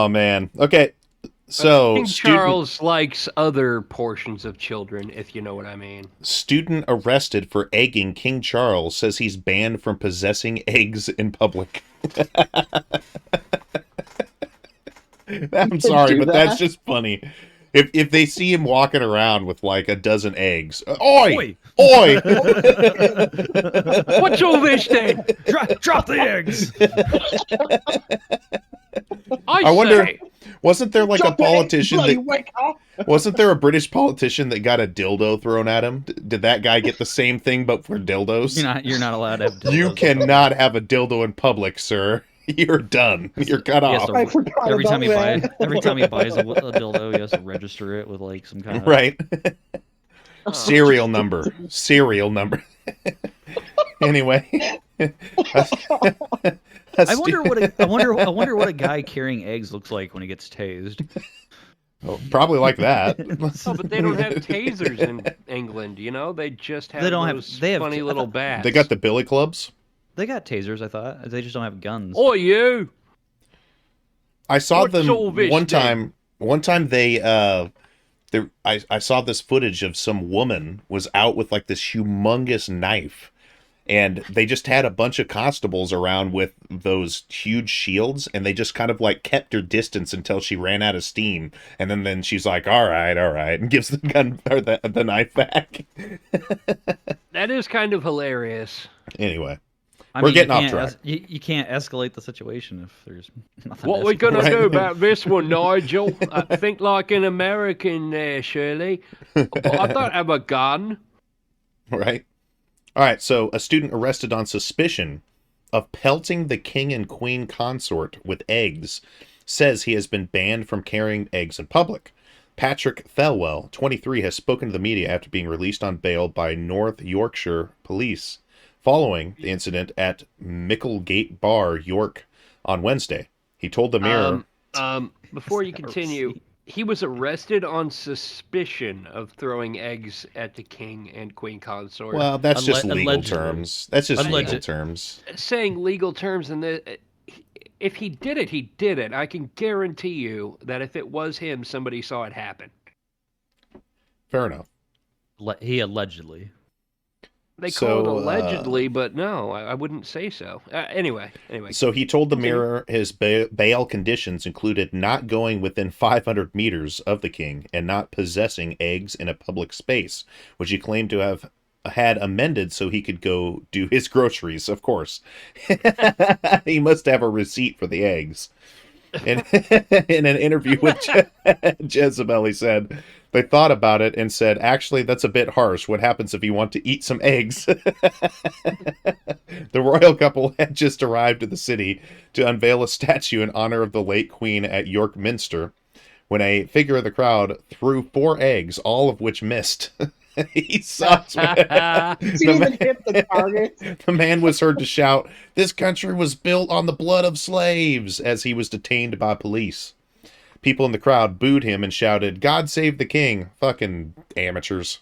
Oh man. Okay. So King Charles likes other portions of children, if you know what I mean. student arrested for egging King Charles says he's banned from possessing eggs in public. I'm Can sorry, do but that's that? just funny. If they see him walking around with like a dozen eggs, oi, Oi! oi! What's all this then? Drop the eggs! I wonder, Say, wasn't there like a Drop the eggs, politician bloody that wake up! wasn't there a British politician that got a dildo thrown at him? Did that guy get the same thing but for dildos? You're not allowed to have dildos. You cannot have a dildo in public, sir. You're done. You're cut He has off. to- I forgot every about time he that. every time he buys a dildo, he has to register it with like some kind of Right. Serial number. Serial number. Anyway. I wonder what a guy carrying eggs looks like when he gets tased. Probably like that. oh, but they don't have tasers in England, you know? They just have They don't have- those they have- funny I little thought- bats. They got the billy clubs. They got tasers, I thought. They just don't have guns. Oh, you! I saw What's them all this one then? time. One time I saw this footage of some woman was out with like this humongous knife, and they just had a bunch of constables around with those huge shields, and they just kind of like kept her distance until she ran out of steam, and then she's like, all right, and gives the gun or the knife back. That is kind of hilarious. Anyway, I we're mean, getting you off can't track. you can't escalate the situation if there's nothing. What to we gonna Right. do about this one, Nigel? I think like an American there, Shirley. But I don't have a gun. Right. All right. So a student arrested on suspicion of pelting the king and queen consort with eggs says he has been banned from carrying eggs in public. Patrick Thelwell, 23, has spoken to the media after being released on bail by North Yorkshire Police following the incident at Micklegate Bar, York, on Wednesday. He told the Mirror, Before you Never continue, seen. he was arrested on suspicion of throwing eggs at the king and queen consort. well, that's just legal allegedly. terms. That's just legal Alleged. terms. Saying legal terms, and if he did it, he did it. I can guarantee you that if it was him, somebody saw it happen. Fair enough. He allegedly. They call it So, allegedly, but no, I wouldn't say so. Anyway. So he told the Continue. Mirror his bail conditions included not going within 500 meters of the king and not possessing eggs in a public space, which he claimed to have had amended so he could go do his groceries, of course. He must have a receipt for the eggs. And in an interview with Jezebel, he said, they thought about it and said, actually, that's a bit harsh. What happens if you want to eat some eggs? The royal couple had just arrived to the city to unveil a statue in honor of the late queen at York Minster when a figure of the crowd threw 4 eggs, all of which missed. He sucks, man. He didn't even hit the target. The man was heard to shout, "This country was built on the blood of slaves," as he was detained by police. People in the crowd booed him and shouted, "God save the king." Fucking amateurs.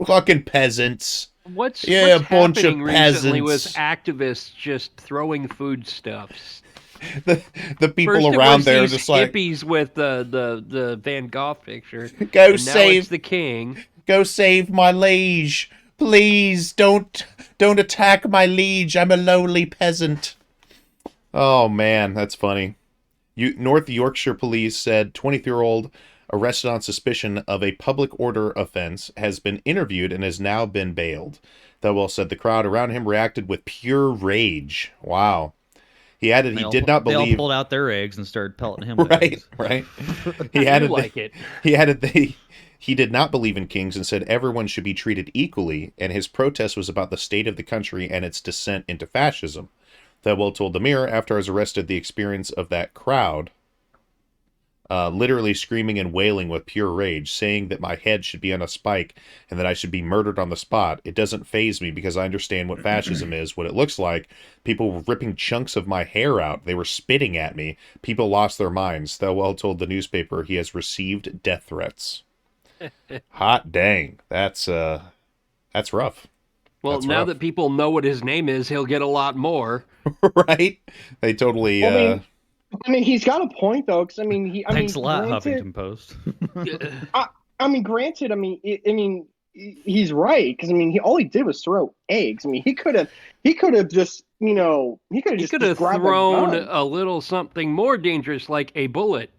Fucking peasants. What's Yeah, bunch of happening recently with peasants. activists just throwing foodstuffs? The people First around it was there these just like, hippies with the Van Gogh picture. Go and now save- it's the king. "Go save my liege. Please don't attack my liege. I'm a lowly peasant." Oh man, that's funny. North Yorkshire Police said 23-year-old arrested on suspicion of a public order offense has been interviewed and has now been bailed. Thelwell said the crowd around him reacted with pure rage. Wow. He added he did not They all believe. pulled out their eggs and started pelting him with Right, eggs. right. I He added do like it. He added he did not believe in kings and said everyone should be treated equally, and his protest was about the state of the country and its descent into fascism. Thelwell told the Mirror after I was arrested the experience of that crowd, literally screaming and wailing with pure rage, saying that my head should be on a spike and that I should be murdered on the spot. It doesn't faze me because I understand what fascism is, what it looks like. People were ripping chunks of my hair out. They were spitting at me. People lost their minds. Thelwell told the newspaper he has received death threats. Hot dang. That's rough. Well, That's now rough. that people know what his name is, he'll get a lot more. Right? They totally I mean, I mean, he's got a point though, because Thanks a lot, granted, Huffington Post. granted, he's right because all he did was throw eggs. He could have just, he could have He just could have grabbed a thrown gun. a little something more dangerous like a bullet.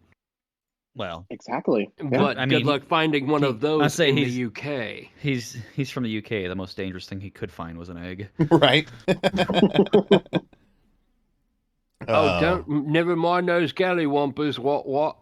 Well, Exactly. Yeah. But I good mean, luck finding one of I those say in the he's UK. he's from the UK. The most dangerous thing he could find was an egg. Right. Oh, Oh. never mind those gallywampers. What?